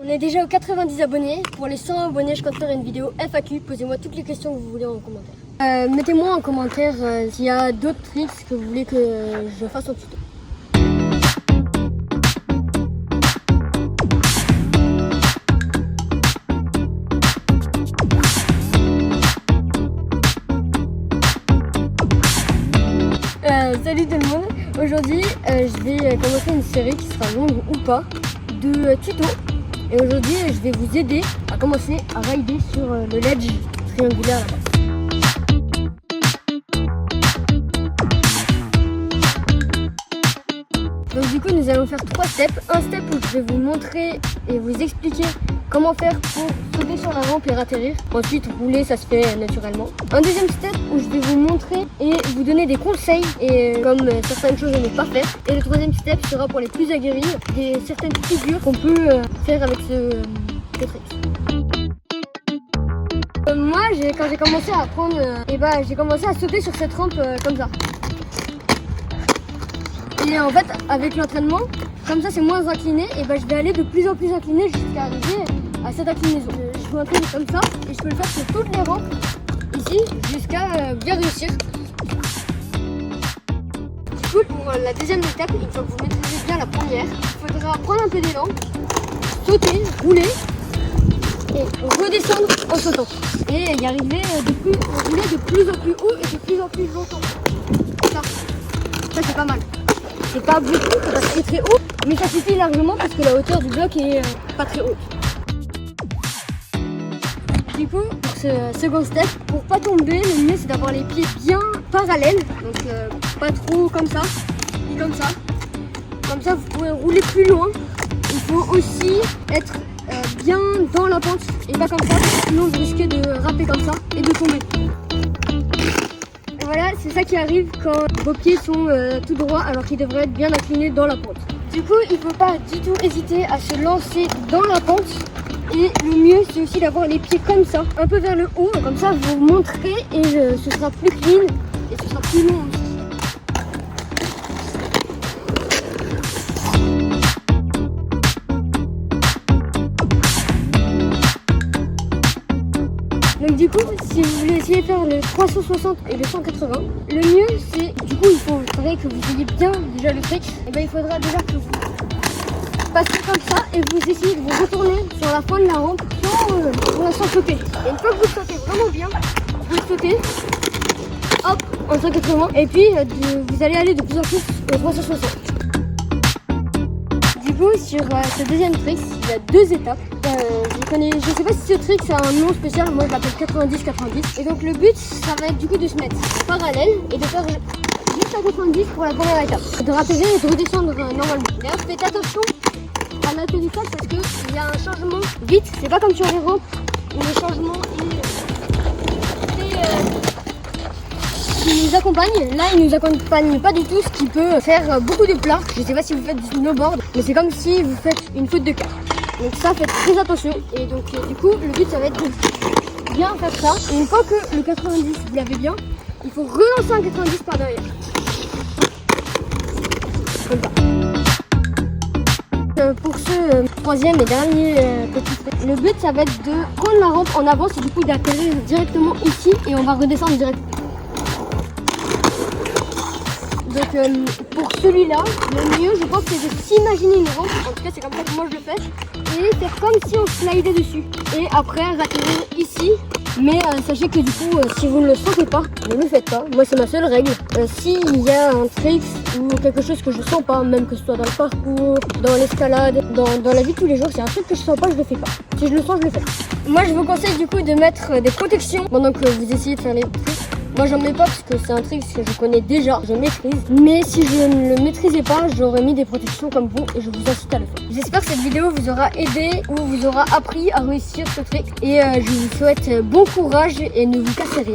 On est déjà aux 90 abonnés. Pour les 100 abonnés, je compte faire une vidéo FAQ. Posez-moi toutes les questions que vous voulez en commentaire. Mettez-moi en commentaire s'il y a d'autres tricks que vous voulez que je fasse en tuto. Salut tout le monde. Aujourd'hui, je vais commencer une série qui sera longue ou pas de tutos. Et aujourd'hui, je vais vous aider à commencer à rider sur le ledge triangulaire là-bas. Donc du coup, nous allons faire 3 steps. Un step où je vais vous montrer et vous expliquer comment faire pour sauter sur la rampe et atterrir. Ensuite, rouler, ça se fait naturellement. Un deuxième step où je vais vous montrer et vous donner des conseils et comme certaines choses à ne pas faire. Et le troisième step sera pour les plus aguerris, certaines figures qu'on peut faire avec ce trick. Moi, quand j'ai commencé à apprendre, j'ai commencé à sauter sur cette rampe comme ça. Et en fait, avec l'entraînement, comme ça c'est moins incliné, et je vais aller de plus en plus incliné jusqu'à arriver à cette inclinaison. Je m'entraîne comme ça et je peux le faire sur toutes les rampes ici jusqu'à bien réussir. Du coup, pour la deuxième étape, une fois que vous maîtrisez bien la première, il faudra prendre un peu d'élan, sauter, rouler et redescendre en sautant. Et y arriver rouler de plus en plus haut et de plus en plus longtemps. Ça c'est pas mal. C'est pas beaucoup, c'est pas très très haut, mais ça suffit largement parce que la hauteur du bloc est pas très haute. Du coup, pour ce second step, pour pas tomber, le mieux c'est d'avoir les pieds bien parallèles, donc pas trop comme ça, ni comme ça. Comme ça vous pouvez rouler plus loin. Il faut aussi être bien dans la pente et pas comme ça, sinon vous risquez de râper comme ça et de tomber. Voilà, c'est ça qui arrive quand vos pieds sont tout droits alors qu'ils devraient être bien inclinés dans la pente. Du coup, il ne faut pas du tout hésiter à se lancer dans la pente. Et le mieux, c'est aussi d'avoir les pieds comme ça, un peu vers le haut. Comme ça, vous montrez et ce sera plus clean et ce sera plus long aussi. Donc du coup, si vous voulez essayer de faire le 360 et le 180, le mieux c'est, du coup il faudrait que vous ayez bien déjà le trick. Et il faudra déjà que vous passiez comme ça et vous essayez de vous retourner sur la fin de la rampe sans sauter. Et une fois que vous sautez vraiment bien, vous sautez, hop, en 180 et puis vous allez aller de plus en plus au 360. Du coup, sur ce deuxième trick, il y a 2 étapes. Je sais pas si ce trick c'est un nom spécial, moi je l'appelle 90-90. Et donc le but, ça va être du coup de se mettre parallèle et de faire juste à 90 pour la première étape. De ratterrir et de redescendre normalement. D'ailleurs, faites attention à l'atterrissage parce qu'il y a un changement vite. C'est pas comme sur les rampes où le changement il nous accompagne. Là, il nous accompagne pas du tout, ce qui peut faire beaucoup de plats. Je sais pas si vous faites du snowboard, mais c'est comme si vous faites une faute de quart. Donc ça, faites très attention. Et donc du coup, le but, ça va être de bien faire ça. Et une fois que le 90, vous l'avez bien, il faut relancer un 90 par derrière. Comme ça. Pour ce troisième et dernier petit truc, le but, ça va être de prendre la rampe en avance et du coup d'atterrir directement ici et on va redescendre directement. Donc pour celui-là, le mieux je pense c'est de s'imaginer une rampe, en tout cas c'est comme ça que moi je le fais, et faire comme si on slidait dessus. Et après atterrir ici, mais sachez que du coup si vous ne le sentez pas, ne le faites pas. Moi c'est ma seule règle. S'il y a un trick ou quelque chose que je sens pas, même que ce soit dans le parcours, dans l'escalade, dans la vie de tous les jours, c'est un truc que je sens pas, je le fais pas. Si je le sens, je le fais. Moi je vous conseille du coup de mettre des protections pendant que vous essayez de faire les tricks. Moi j'en mets pas parce que c'est un trick que je connais déjà, je maîtrise. Mais si je ne le maîtrisais pas, j'aurais mis des protections comme vous et je vous incite à le faire. J'espère que cette vidéo vous aura aidé ou vous aura appris à réussir ce trick. Et je vous souhaite bon courage et ne vous cassez rien.